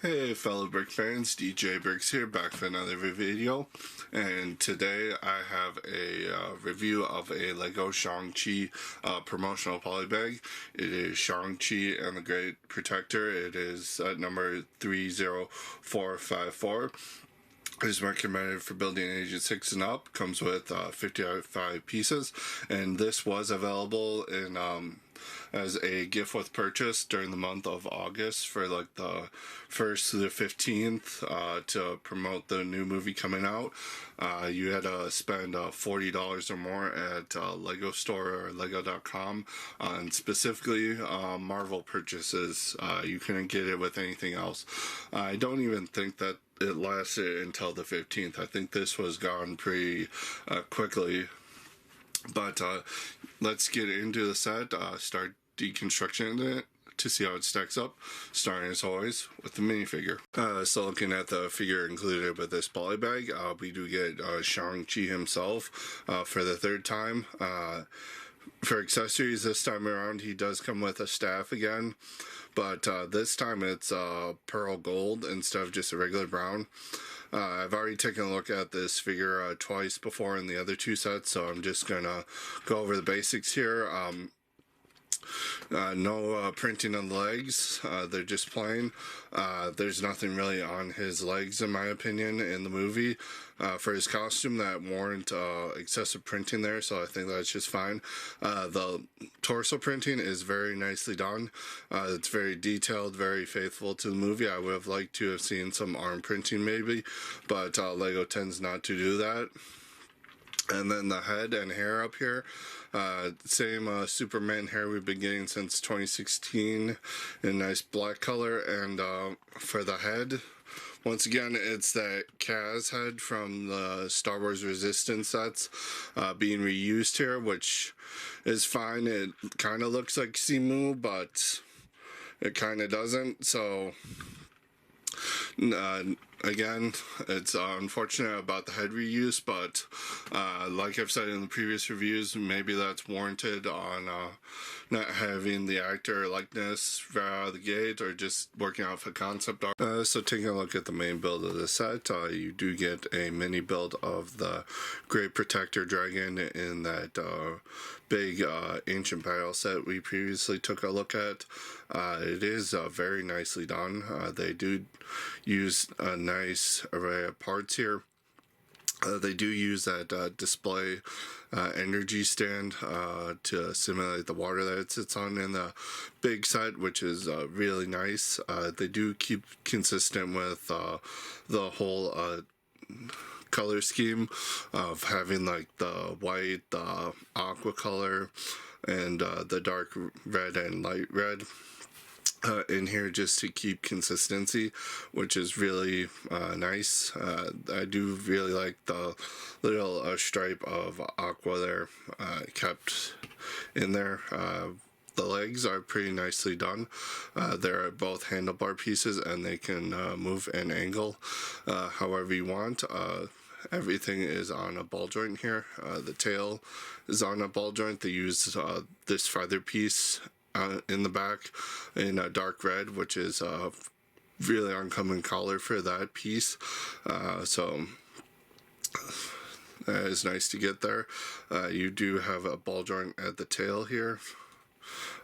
Hey fellow Brick fans, DJ Bricks here, back for another video, and today I have a review of a Lego Shang-Chi promotional polybag. It is Shang-Chi and the Great Protector. It is number 30454. It is recommended for building ages 6 and up. Comes with 55 pieces, and this was available in as a gift with purchase during the month of August for like the 1st to the 15th to promote the new movie coming out. You had to spend $40 or more at Lego store or lego.com, and specifically Marvel purchases. You couldn't get it with anything else. I don't even think that it lasted until the 15th. I think this was gone pretty quickly. But let's get into the set, start deconstruction it to see how it stacks up, starting as always with the minifigure. So looking at the figure included with this poly bag, we do get Shang-Chi himself for the third time. For accessories this time around, he does come with a staff again, but this time it's pearl gold instead of just a regular brown. I've already taken a look at this figure twice before in the other two sets, so I'm just gonna go over the basics here. No printing on the legs, they're just plain. There's nothing really on his legs in my opinion in the movie for his costume that warrant excessive printing there, so I think that's just fine. The torso printing is very nicely done. It's very detailed, very faithful to the movie. I would have liked to have seen some arm printing maybe, but Lego tends not to do that. And then the head and hair up here, same Superman hair we've been getting since 2016 in nice black color. And for the head, once again, it's that Kaz head from the Star Wars Resistance sets being reused here, which is fine. It kind of looks like Simu, but it kind of doesn't. So again, it's unfortunate about the head reuse, but like I've said in the previous reviews, maybe that's warranted on not having the actor likeness right out of the gate, or just working off a concept art. So taking a look at the main build of the set, you do get a mini build of the Great Protector Dragon in that big ancient battle set we previously took a look at. It is very nicely done. They do use a nice array of parts here. They do use that display energy stand to simulate the water that it sits on in the big set, which is really nice. They do keep consistent with the whole color scheme of having like the white, the aqua color, and the dark red and light red in here just to keep consistency, which is really nice. I do really like the little stripe of aqua there kept in there. The legs are pretty nicely done. They're both handlebar pieces, and they can move and angle however you want. Everything is on a ball joint here. The tail is on a ball joint. They use this feather piece in the back in a dark red, which is a really uncommon color for that piece. So that is nice to get there. You do have a ball joint at the tail here,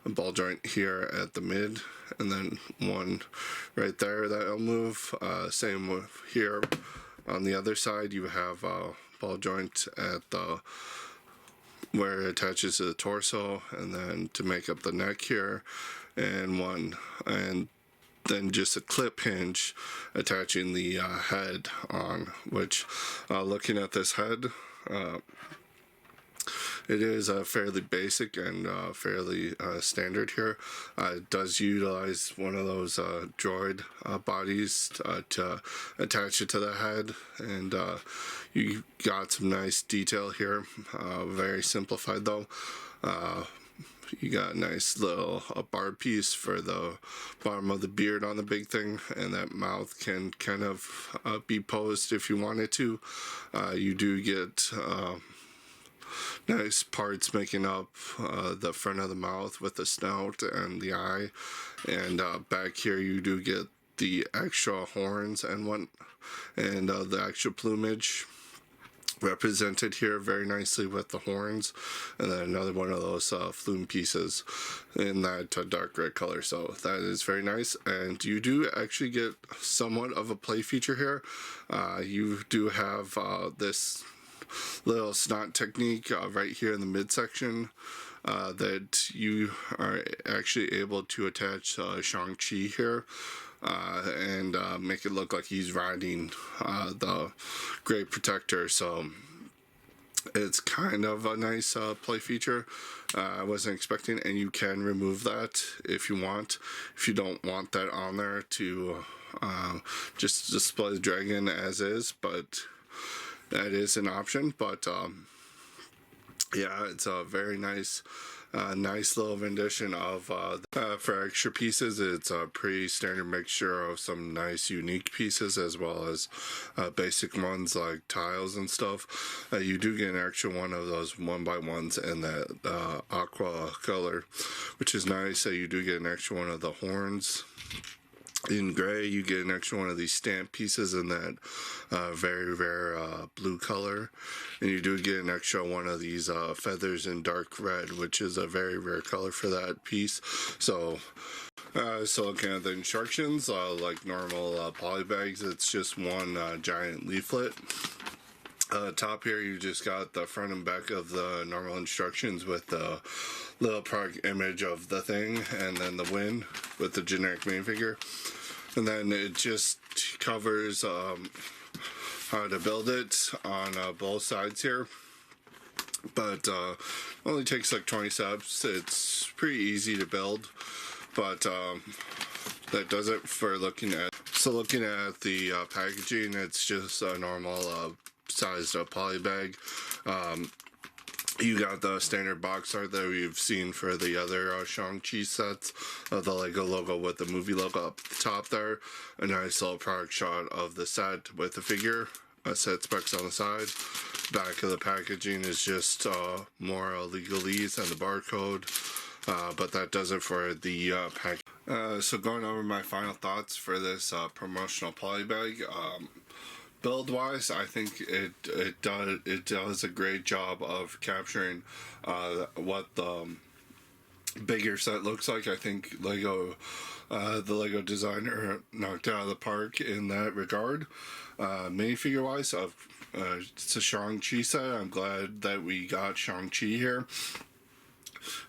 a ball joint here at the mid, and then one right there that'll move. Same with here on the other side. You have a ball joint at the where it attaches to the torso, and then to make up the neck here, and one, and then just a clip hinge attaching the head on, which looking at this head, it is fairly basic and fairly standard here. It does utilize one of those droid bodies to attach it to the head, and you got some nice detail here. Very simplified though. You got a nice little barb piece for the bottom of the beard on the big thing, and that mouth can kind of be posed if you wanted to. You do get nice parts making up the front of the mouth with the snout and the eye, and back here you do get the extra horns and the actual plumage represented here very nicely with the horns, and then another one of those flume pieces in that dark red color. So that is very nice, and you do actually get somewhat of a play feature here. You do have this little snot technique right here in the midsection that you are actually able to attach Shang-Chi here and make it look like he's riding the Great Protector. So it's kind of a nice play feature. I wasn't expecting, and you can remove that if you want. If you don't want that on there, to just display the dragon as is, but that is an option. But yeah, it's a very nice little rendition of for extra pieces. It's a pretty standard mixture of some nice unique pieces as well as basic ones like tiles and stuff. You do get an extra one of those 1x1s in that aqua color, which is nice. You do get an extra one of the horns in gray. You get an extra one of these stamp pieces in that very rare blue color, and you do get an extra one of these feathers in dark red, which is a very rare color for that piece. So looking at the instructions, like normal poly bags, it's just one giant leaflet. Top here, you just got the front and back of the normal instructions with the little product image of the thing, and then the win with the generic minifigure. And then it just covers how to build it on both sides here. But only takes like 20 steps. It's pretty easy to build, but that does it for looking at. So looking at the packaging, it's just a normal sized poly bag. You got the standard box art that we've seen for the other Shang-Chi sets, the Lego logo with the movie logo up the top there. A nice little product shot of the set with the figure, set specs on the side. Back of the packaging is just more legalese and the barcode, but that does it for the pack. So going over my final thoughts for this promotional poly bag. Build wise, I think it does a great job of capturing what the bigger set looks like. I think the Lego designer knocked out of the park in that regard. Minifigure wise, it's a Shang-Chi set. I'm glad that we got Shang-Chi here.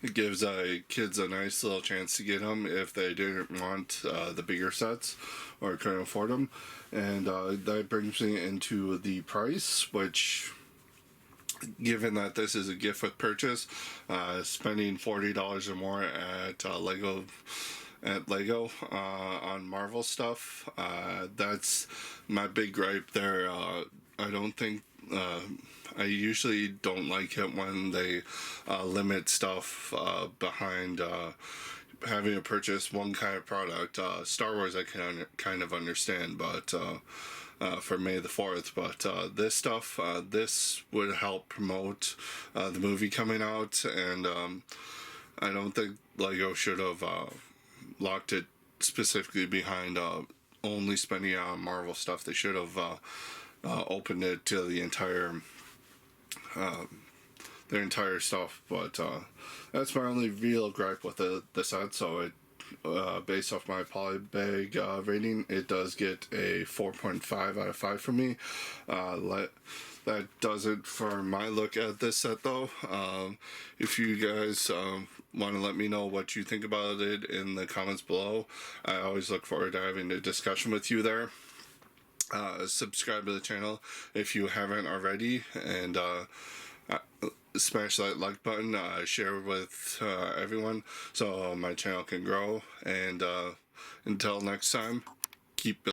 It gives kids a nice little chance to get them if they didn't want the bigger sets or couldn't afford them. And that brings me into the price, which, given that this is a gift with purchase, spending $40 or more at Lego on Marvel stuff, that's my big gripe there. I don't think I usually don't like it when they limit stuff behind having to purchase one kind of product. Star Wars I can kind of understand, but for May the 4th, but this stuff, this would help promote the movie coming out, and I don't think Lego should have locked it specifically behind only spending on Marvel stuff. They should have opened it to the entire their entire stuff. But that's my only real gripe with the set. So it based off my poly bag rating, it does get a 4.5 out of 5 for me. That does it for my look at this set, though. If you guys want to let me know what you think about it in the comments below, I always look forward to having a discussion with you there. Subscribe to the channel if you haven't already, and smash that like button, share with everyone so my channel can grow, and until next time, keep building.